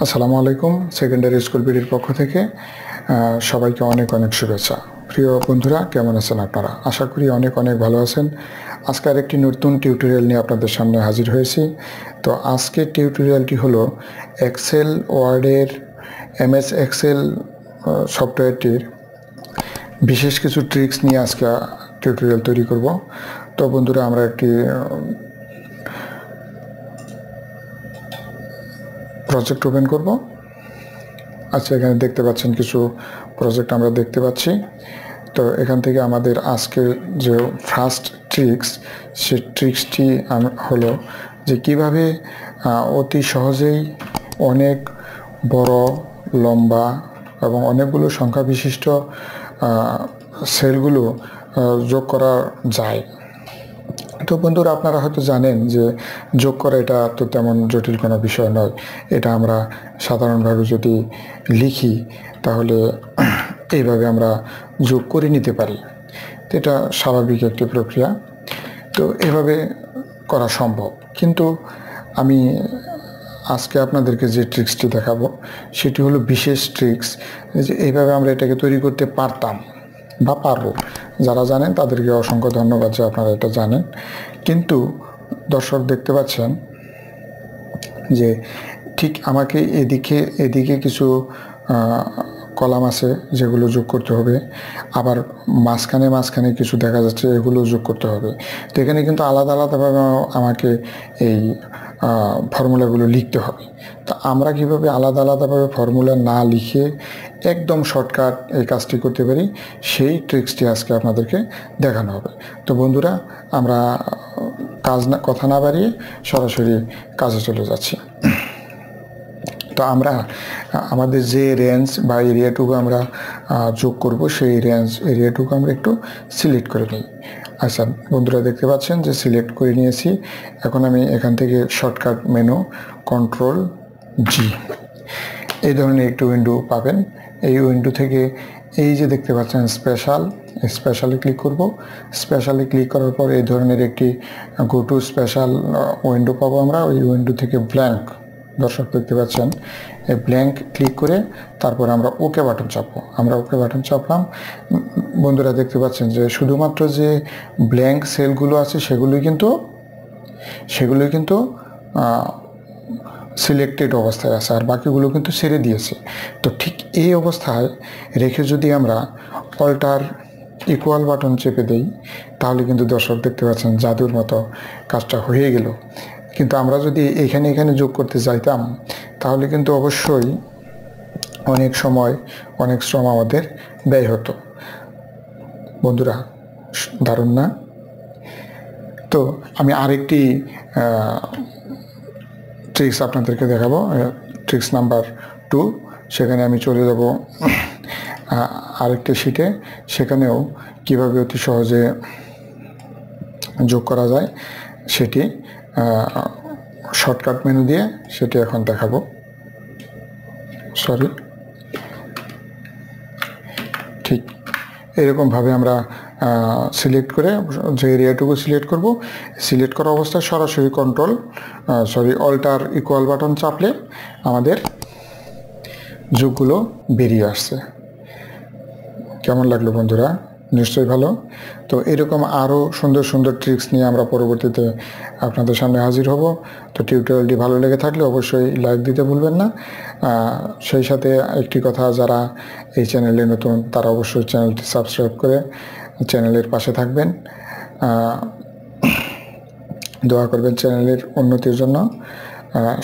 আসসালামু আলাইকুম। Secondary school বিডির পক্ষ থেকে সবাইকে অনেক অনেক শুভেচ্ছা। প্রিয় বন্ধুরা, কেমন আছেন আপনারা? আশা করি অনেক অনেক ভালো আছেন। আজকে আরেকটি নতুন টিউটোরিয়াল নিয়ে আপনাদের সামনে হাজির হয়েছি। তো আজকের টিউটোরিয়ালটি হলো এক্সেল ওয়ার্ডের MS এক্সেল সফটওয়্যারটির বিশেষ কিছু ট্রিক্স নিয়ে আজকে টিউটোরিয়াল তৈরি করব। তো বন্ধুরা, আমরা একটি প্রজেক্ট ওপেন করব। আচ্ছা, এখানে দেখতে পাচ্ছেন কিছু প্রজেক্ট আমরা দেখতে পাচ্ছি। তো এখান থেকে আমাদের আজকের যে ফার্স্ট ট্রিক্স, সেই ট্রিক্সটি হলো যে কিভাবে অতি সহজেই অনেক বড়, লম্বা এবং অনেকগুলো সংখ্যা বিশিষ্ট সেলগুলো যোগ করা যায়। তো বন্ধুরা, আপনারা হয়তো জানেন যে যোগ করা এটা তো তেমন জটিল কোনো বিষয় নয়। এটা আমরা সাধারণভাবে যদি লিখি তাহলে এইভাবে আমরা যোগ করে নিতে পারি। তো এটা স্বাভাবিক একটি প্রক্রিয়া। তো এভাবে করা সম্ভব, কিন্তু আমি আজকে আপনাদেরকে যে ট্রিক্সটি দেখাবো সেটি হলো বিশেষ ট্রিক্স, যে এইভাবে আমরা এটাকে তৈরি করতে পারতাম বা পারবো। যারা জানেন তাদেরকে অসংখ্য ধন্যবাদ যে আপনারা এটা জানেন। কিন্তু দর্শক দেখতে পাচ্ছেন যে ঠিক আমাকে এদিকে কিছু কলাম আছে যেগুলো যোগ করতে হবে, আবার মাঝখানে কিছু দেখা যাচ্ছে এগুলো যোগ করতে হবে। তো এখানে কিন্তু আলাদা আলাদাভাবে আমাকে এই ফর্মুলাগুলো লিখতে হবে। তো আমরা কীভাবে আলাদা আলাদাভাবে ফর্মুলা না লিখে একদম শর্টকাট এই কাজটি করতে পারি, সেই ট্রিক্সটি আজকে আপনাদেরকে দেখানো হবে। তো বন্ধুরা, আমরা কথা না বাড়িয়ে সরাসরি কাজে চলে যাচ্ছি। তো আমরা আমাদের যে রেঞ্জ বা এরিয়াটুকু আমরা যোগ করব, সেই এরিয়াটুকু আমরা একটু সিলেক্ট করে নিই। আচ্ছা বন্ধুরা, দেখতে পাচ্ছেন যে সিলেক্ট করে নিয়েছি। এখন আমি এখান থেকে শর্টকাট মেনু Ctrl+G, এই ধরনের একটু উইন্ডো পাবেন। এই উইন্ডো থেকে এই যে দেখতে পাচ্ছেন স্পেশালে ক্লিক করব। স্পেশালে ক্লিক করার পর এই ধরনের একটি গো টু স্পেশাল উইন্ডো পাবো আমরা। ওই উইন্ডো থেকে ব্ল্যাঙ্ক, দর্শক দেখতে পাচ্ছেন, এই ব্ল্যাঙ্ক ক্লিক করে তারপর আমরা ওকে বাটন চাপবো। আমরা ওকে বাটন চাপলাম। বন্ধুরা দেখতে পাচ্ছেন যে শুধুমাত্র যে ব্ল্যাঙ্ক সেলগুলো আছে সেগুলোই কিন্তু সিলেক্টেড অবস্থায় আছে, আর বাকিগুলো কিন্তু ছেড়ে দিয়েছে। তো ঠিক এই অবস্থায় রেখে যদি আমরা অল্টার ইকুয়াল বাটন চেপে দেই, তাহলে কিন্তু দর্শক দেখতে পাচ্ছেন জাদুর মতো কাজটা হয়ে গেল। কিন্তু আমরা যদি এখানে যোগ করতে যাইতাম তাহলে কিন্তু অবশ্যই অনেক সময় অনেক শ্রম আমাদের ব্যয় হতো। বন্ধুরা, দারুণ না? তো আমি আরেকটি ট্রিক্স আপনাদেরকে দেখাবো, ট্রিক্স নাম্বার 2। সেখানে আমি চলে যাব আরেকটি শিটে, সেখানেও কিভাবে অতি সহজে যোগ করা যায় সেটি শর্টকাট মেনু দিয়ে সেটি এখন দেখাবো। ঠিক এরকমভাবে আমরা সিলেক্ট করে যে এরিয়াটুকু সিলেক্ট করব, সিলেক্ট করা অবস্থায় সরাসরি অল্টার ইকুয়াল বাটন চাপলে আমাদের যোগগুলো বেরিয়ে আসছে। কেমন লাগলো বন্ধুরা? নিশ্চয়ই ভালো। তো এরকম আরও সুন্দর সুন্দর ট্রিক্স নিয়ে আমরা পরবর্তীতে আপনাদের সামনে হাজির হব। তো টিউটোরিয়ালটি ভালো লেগে থাকলে অবশ্যই লাইক দিতে ভুলবেন না। সেই সাথে একটি কথা, যারা এই চ্যানেলে নতুন তারা অবশ্যই চ্যানেলটি সাবস্ক্রাইব করে চ্যানেলের পাশে থাকবেন। দোয়া করবেন চ্যানেলের উন্নতির জন্য।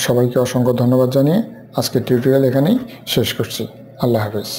সবাইকে অসংখ্য ধন্যবাদ জানিয়ে আজকের টিউটোরিয়াল এখানেই শেষ করছি। আল্লাহ হাফেজ।